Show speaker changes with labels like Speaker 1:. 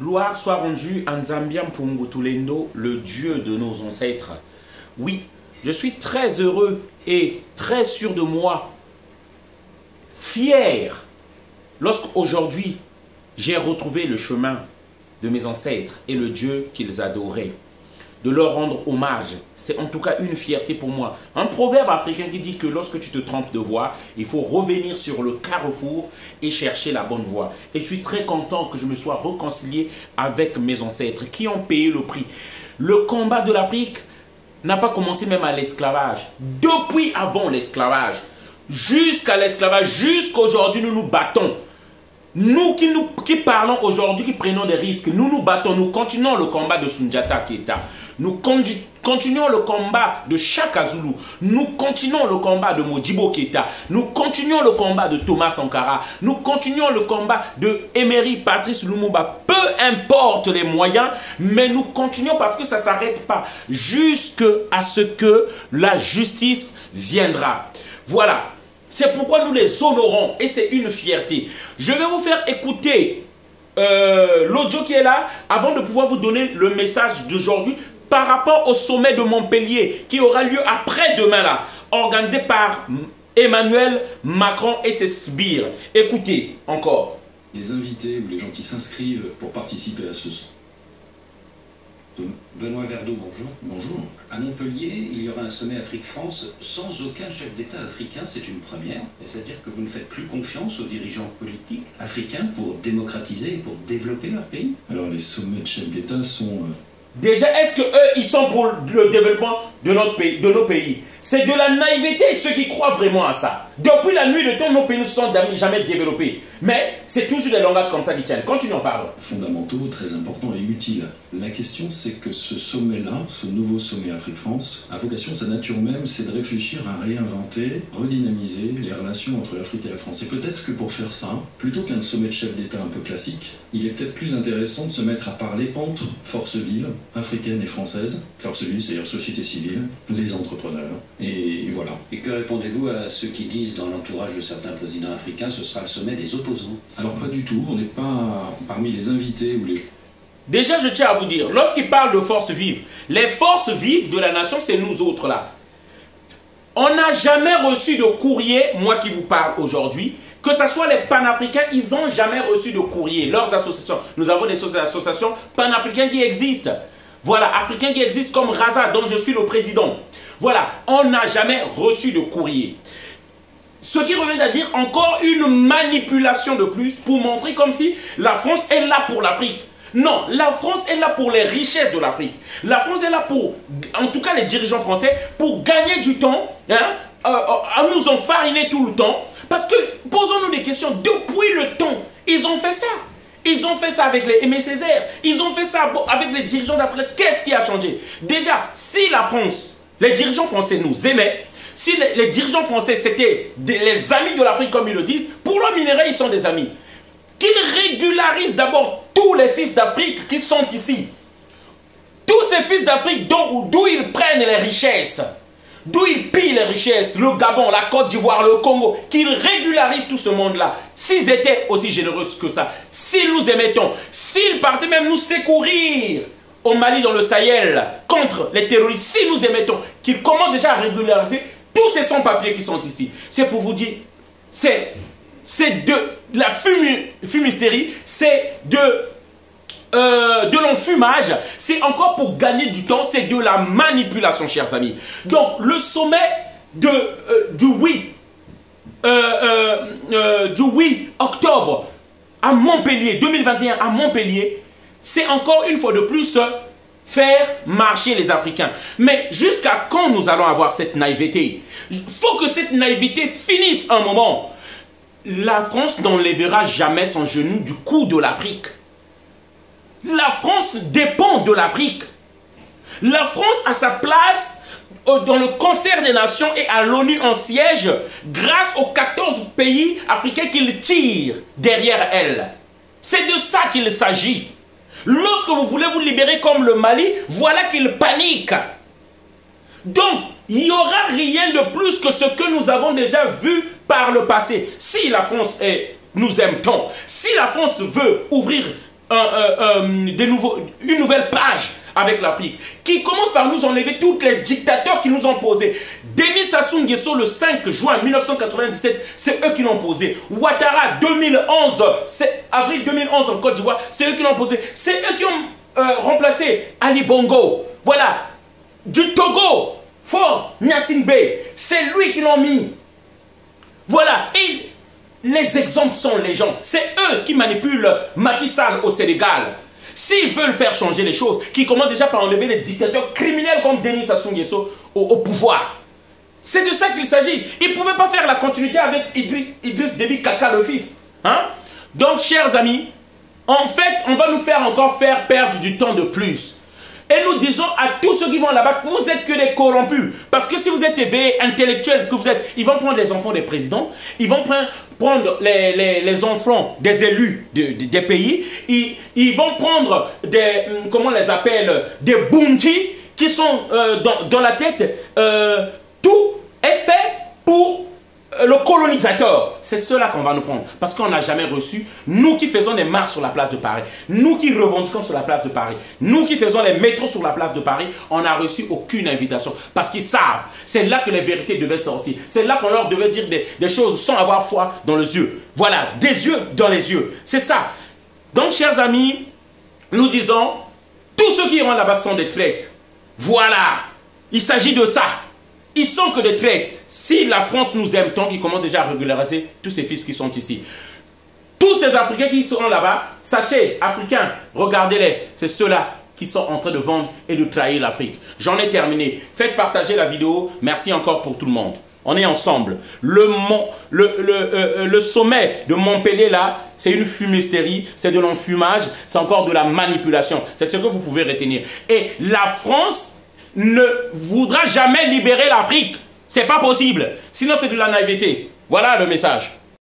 Speaker 1: Gloire soit rendue à Nzambian Pungutulendo, le Dieu de nos ancêtres. Oui, je suis très heureux et très sûr de moi, fier, lorsqu'aujourd'hui j'ai retrouvé le chemin de mes ancêtres et le Dieu qu'ils adoraient. De leur rendre hommage, c'est en tout cas une fierté pour moi. Un proverbe africain qui dit que lorsque tu te trompes de voie, il faut revenir sur le carrefour et chercher la bonne voie. Et je suis très content que je me sois réconcilié avec mes ancêtres qui ont payé le prix. Le combat de l'Afrique n'a pas commencé même à l'esclavage. Depuis avant l'esclavage, jusqu'à l'esclavage, jusqu'à aujourd'hui, nous nous battons. Nous qui parlons aujourd'hui, qui prenons des risques, nous nous battons, nous continuons le combat de Soundiata Keita. Nous continuons le combat de Shaka Zulu. Nous continuons le combat de Modibo Keita. Nous continuons le combat de Thomas Sankara. Nous continuons le combat de Emery Patrice Lumumba. Peu importe les moyens, mais nous continuons parce que ça ne s'arrête pas jusqu'à ce que la justice viendra. Voilà. C'est pourquoi nous les honorons et c'est une fierté. Je vais vous faire écouter l'audio qui est là avant de pouvoir vous donner le message d'aujourd'hui par rapport au sommet de Montpellier qui aura lieu après-demain là, organisé par Emmanuel Macron et ses sbires. Écoutez encore.
Speaker 2: Les invités ou les gens qui s'inscrivent pour participer à ce sommet. Benoît Verdeau, bonjour. Bonjour. À Montpellier, il y aura un sommet Afrique-France sans aucun chef d'État africain. C'est une première. C'est-à-dire que vous ne faites plus confiance aux dirigeants politiques africains pour démocratiser et pour développer leur pays? Alors les sommets de chefs d'État sont...
Speaker 1: Déjà, est-ce que eux, ils sont pour le développement de notre pays, de nos pays? C'est de la naïveté ceux qui croient vraiment à ça. Depuis la nuit de temps, nos pays ne sont jamais développés. Mais c'est toujours des langages comme ça qui tiennent. Continuons, pardon.
Speaker 2: Fondamentaux, très importants et utiles. La question, c'est que ce sommet-là, ce nouveau sommet Afrique-France, a vocation, sa nature même, c'est de réfléchir à réinventer, redynamiser les relations entre l'Afrique et la France. Et peut-être que pour faire ça, plutôt qu'un sommet de chefs d'État un peu classique, il est peut-être plus intéressant de se mettre à parler entre forces vives, africaines et françaises. Forces vives, c'est-à-dire société civile, les entrepreneurs, et voilà. Et que répondez-vous à ceux qui disent dans l'entourage de certains présidents africains, ce sera le sommet des opposants? Alors pas du tout, on n'est pas parmi les invités ou les...
Speaker 1: Déjà, je tiens à vous dire, lorsqu'il parle de forces vives, les forces vives de la nation, c'est nous autres là. On n'a jamais reçu de courrier, moi qui vous parle aujourd'hui, que ce soit les panafricains, ils n'ont jamais reçu de courrier, leurs associations. Nous avons des associations panafricaines qui existent. Voilà, africains qui existent comme Raza, dont je suis le président. Voilà, on n'a jamais reçu de courrier. Ce qui revient à dire encore une manipulation de plus pour montrer comme si la France est là pour l'Afrique. Non, la France est là pour les richesses de l'Afrique. La France est là pour, en tout cas les dirigeants français, pour gagner du temps, hein, à nous enfariner tout le temps. Parce que, posons-nous des questions, depuis le temps, ils ont fait ça. Ils ont fait ça avec les Aimé Césaire. Ils ont fait ça avec les dirigeants d'Afrique. Qu'est-ce qui a changé? Déjà, si la France, les dirigeants français nous aimaient, si les dirigeants français c'était les amis de l'Afrique comme ils le disent, pour leur minerai, ils sont des amis. Qu'ils régularisent d'abord tous les fils d'Afrique qui sont ici. Tous ces fils d'Afrique d'où ils prennent les richesses, d'où ils pillent les richesses, le Gabon, la Côte d'Ivoire, le Congo, qu'ils régularisent tout ce monde-là. S'ils étaient aussi généreux que ça, s'ils nous émettons, s'ils partaient même nous secourir au Mali, dans le Sahel, contre les terroristes, si nous émettons, qu'ils commencent déjà à régulariser tous ces sans-papiers qui sont ici. C'est pour vous dire, c'est de la fumisterie, c'est de l'enfumage, c'est encore pour gagner du temps, c'est de la manipulation, chers amis. Donc, le sommet du 8 octobre à Montpellier, 2021 à Montpellier, c'est encore une fois de plus faire marcher les Africains. Mais jusqu'à quand nous allons avoir cette naïveté? Il faut que cette naïveté finisse un moment. La France n'enlèvera jamais son genou du cou de l'Afrique. La France dépend de l'Afrique. La France a sa place dans le concert des nations et à l'ONU en siège grâce aux 14 pays africains qui tirent derrière elle. C'est de ça qu'il s'agit. Lorsque vous voulez vous libérer comme le Mali, voilà qu'il panique. Donc, il n'y aura rien de plus que ce que nous avons déjà vu par le passé. Si la France est, nous aime tant, si la France veut ouvrir une nouvelle page avec l'Afrique, qui commence par nous enlever tous les dictateurs qui nous ont posé. Denis Sassou Nguesso, le 5 juin 1997, c'est eux qui l'ont posé. Ouattara, 2011, c'est avril 2011 en Côte d'Ivoire, c'est eux qui l'ont posé. C'est eux qui ont remplacé Ali Bongo. Voilà. Du Togo, Faure Gnassingbé, c'est lui qui l'ont mis. Voilà. Et les exemples sont les gens. C'est eux qui manipulent Macky Sall au Sénégal. S'ils veulent faire changer les choses, qui commencent déjà par enlever les dictateurs criminels comme Denis Sassou Nguesso au pouvoir. C'est de ça qu'il s'agit. Ils ne pouvaient pas faire la continuité avec Idriss Déby Kaka le fils. Hein? Donc, chers amis, en fait, on va nous faire encore faire perdre du temps de plus. Et nous disons à tous ceux qui vont là-bas que vous n'êtes que des corrompus. Parce que si vous êtes éveillés, intellectuels, que vous êtes, ils vont prendre les enfants des présidents, ils vont prendre les enfants des élus des pays, ils vont prendre des, comment on les appelle, des bounty qui sont dans la tête. Tout est fait pour le colonisateur. C'est cela qu'on va nous prendre. Parce qu'on n'a jamais reçu, nous qui faisons des marches sur la place de Paris, nous qui revendiquons sur la place de Paris, nous qui faisons les métros sur la place de Paris, on n'a reçu aucune invitation. Parce qu'ils savent, c'est là que les vérités devaient sortir. C'est là qu'on leur devait dire des choses sans avoir foi dans les yeux. Voilà, des yeux dans les yeux. C'est ça. Donc, chers amis, nous disons, tous ceux qui iront là-bas sont des traîtres. Voilà. Il s'agit de ça. Ils sont que des traîtres. Si la France nous aime tant qu'ils commencent déjà à régulariser tous ces fils qui sont ici. Tous ces Africains qui seront là-bas, sachez, Africains, regardez-les. C'est ceux-là qui sont en train de vendre et de trahir l'Afrique. J'en ai terminé. Faites partager la vidéo. Merci encore pour tout le monde. On est ensemble. Le sommet de Montpellier, là, c'est une fumisterie, c'est de l'enfumage, c'est encore de la manipulation. C'est ce que vous pouvez retenir. Et la France ne voudra jamais libérer l'Afrique. C'est pas possible. Sinon, c'est de la naïveté. Voilà le message.